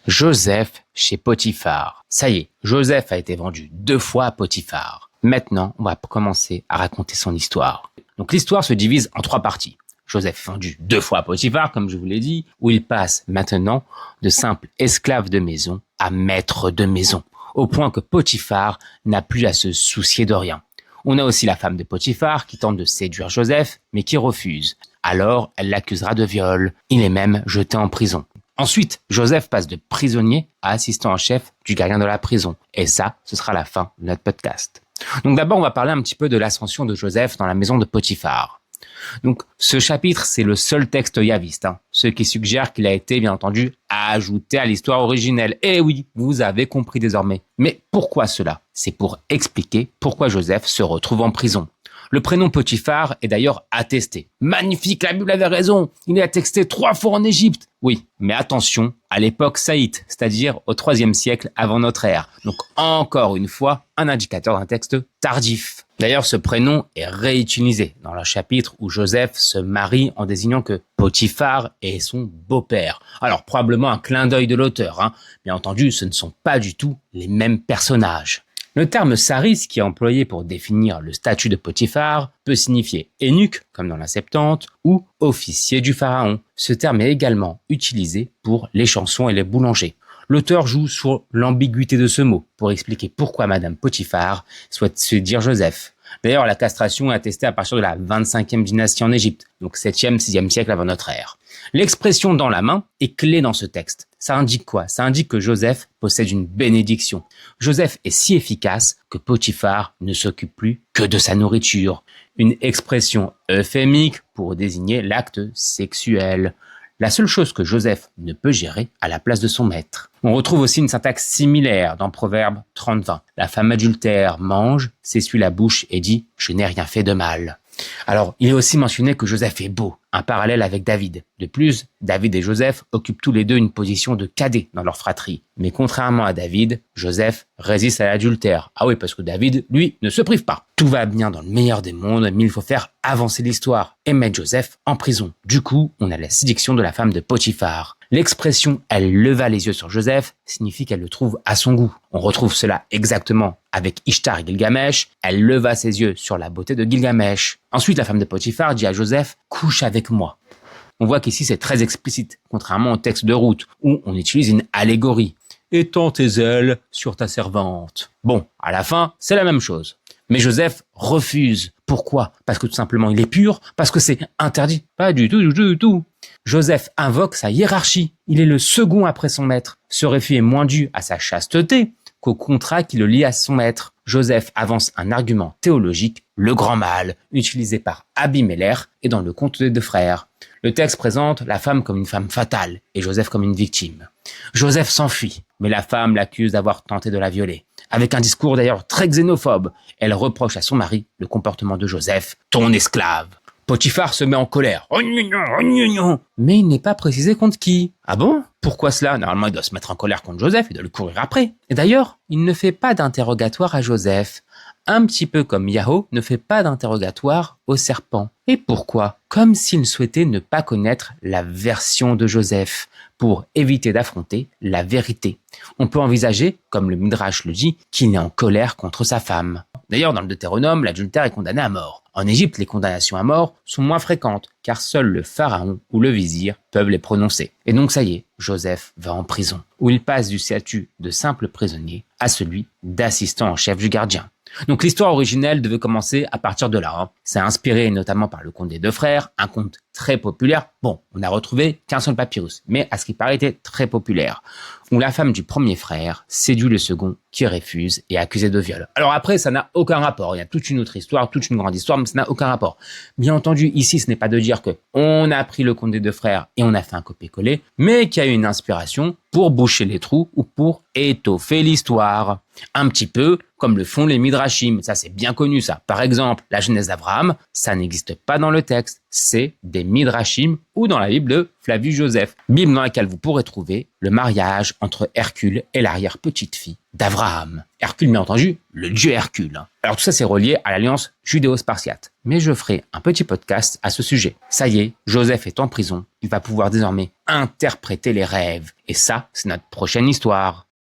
Joseph chez Potiphar. Ça y est, Joseph a été vendu 2 fois à Potiphar. Maintenant, on va commencer à raconter son histoire. Donc l'histoire se divise en 3 parties. Joseph est vendu 2 fois à Potiphar, comme je vous l'ai dit, où il passe maintenant de simple esclave de maison à maître de maison, au point que Potiphar n'a plus à se soucier de rien. On a aussi la femme de Potiphar qui tente de séduire Joseph, mais qui refuse. Alors, elle l'accusera de viol. Il est même jeté en prison. Ensuite, Joseph passe de prisonnier à assistant en chef du gardien de la prison. Et ça, ce sera la fin de notre podcast. Donc d'abord, on va parler un petit peu de l'ascension de Joseph dans la maison de Potiphar. Donc ce chapitre, c'est le seul texte yaviste, ce qui suggère qu'il a été, bien entendu, ajouté à l'histoire originelle. Et oui, vous avez compris désormais. Mais pourquoi cela? C'est pour expliquer pourquoi Joseph se retrouve en prison. Le prénom Potiphar est d'ailleurs attesté. Magnifique, la Bible avait raison. Il est attesté 3 fois en Égypte. Oui, mais attention, à l'époque saïte, c'est-à-dire au IIIe siècle avant notre ère. Donc encore une fois, un indicateur d'un texte tardif. D'ailleurs, ce prénom est réutilisé dans le chapitre où Joseph se marie en désignant que Potiphar est son beau-père. Alors probablement un clin d'œil de l'auteur. Bien entendu, ce ne sont pas du tout les mêmes personnages. Le terme saris, qui est employé pour définir le statut de Potiphar, peut signifier eunuque, comme dans la Septante, ou officier du pharaon. Ce terme est également utilisé pour les chansons et les boulangers. L'auteur joue sur l'ambiguïté de ce mot pour expliquer pourquoi Madame Potiphar souhaite se dire Joseph. D'ailleurs, la castration est attestée à partir de la 25e dynastie en Égypte, donc 7e, 6e siècle avant notre ère. L'expression « dans la main » est clé dans ce texte. Ça indique quoi? Ça indique que Joseph possède une bénédiction. Joseph est si efficace que Potiphar ne s'occupe plus que de sa nourriture. Une expression euphémique pour désigner l'acte sexuel. La seule chose que Joseph ne peut gérer à la place de son maître. On retrouve aussi une syntaxe similaire dans Proverbe 30-20. La femme adultère mange, s'essuie la bouche et dit « je n'ai rien fait de mal ». Alors, il est aussi mentionné que Joseph est beau, un parallèle avec David. De plus, David et Joseph occupent tous les deux une position de cadet dans leur fratrie. Mais contrairement à David, Joseph résiste à l'adultère. Ah oui, parce que David, lui, ne se prive pas. Tout va bien dans le meilleur des mondes, mais il faut faire avancer l'histoire et mettre Joseph en prison. Du coup, on a la séduction de la femme de Potiphar. L'expression « elle leva les yeux sur Joseph » signifie qu'elle le trouve à son goût. On retrouve cela exactement avec Ishtar et Gilgamesh. Elle leva ses yeux sur la beauté de Gilgamesh. Ensuite, la femme de Potiphar dit à Joseph « couche avec moi ». On voit qu'ici c'est très explicite, contrairement au texte de Ruth, où on utilise une allégorie. « Étends tes ailes sur ta servante ». Bon, à la fin, c'est la même chose. Mais Joseph refuse. Pourquoi? Parce que tout simplement il est pur? Parce que c'est interdit? Pas du tout, du tout. Joseph invoque sa hiérarchie. Il est le second après son maître. Ce refus est moins dû à sa chasteté qu'au contrat qui le lie à son maître. Joseph avance un argument théologique, le grand mal, utilisé par Abimelech et dans le conte des 2 frères. Le texte présente la femme comme une femme fatale et Joseph comme une victime. Joseph s'enfuit, mais la femme l'accuse d'avoir tenté de la violer. Avec un discours d'ailleurs très xénophobe, elle reproche à son mari le comportement de Joseph, ton esclave. Potiphar se met en colère. Mais il n'est pas précisé contre qui. Ah bon? Pourquoi cela? Normalement, il doit se mettre en colère contre Joseph, il doit lui courir après. Et d'ailleurs, il ne fait pas d'interrogatoire à Joseph. Un petit peu comme Yahoo ne fait pas d'interrogatoire au serpent. Et pourquoi? Comme s'il souhaitait ne pas connaître la version de Joseph, pour éviter d'affronter la vérité. On peut envisager, comme le Midrash le dit, qu'il est en colère contre sa femme. D'ailleurs, dans le Deutéronome, l'adultère est condamné à mort. En Égypte, les condamnations à mort sont moins fréquentes, car seul le pharaon ou le vizir peuvent les prononcer. Et donc ça y est, Joseph va en prison, où il passe du statut de simple prisonnier à celui d'assistant en chef du gardien. Donc l'histoire originelle devait commencer à partir de là. C'est inspiré notamment par le conte des 2 frères, un conte très populaire. Bon, on n'a retrouvé qu'un seul papyrus, mais à ce qui paraît était très populaire, où la femme du premier frère séduit le second qui refuse et est accusé de viol. Alors après, ça n'a aucun rapport. Il y a toute une autre histoire, toute une grande histoire, mais ça n'a aucun rapport. Bien entendu, ici, ce n'est pas de dire que on a pris le conte des 2 frères et on a fait un copier-coller, mais qu'il y a eu une inspiration pour boucher les trous ou pour étoffer l'histoire. Un petit peu comme le font les Midrashim. Ça, c'est bien connu, ça. Par exemple, la Genèse d'Abraham, ça n'existe pas dans le texte. c'est des Midrashim ou dans la Bible de Flavius Joseph. Bible dans laquelle vous pourrez trouver le mariage entre Hercule et l'arrière-petite-fille d'Abraham. Hercule, bien entendu, le dieu Hercule. Alors tout ça, c'est relié à l'alliance judéo-spartiate. Mais je ferai un petit podcast à ce sujet. Ça y est, Joseph est en prison. Il va pouvoir désormais interpréter les rêves. Et ça, c'est notre prochaine histoire.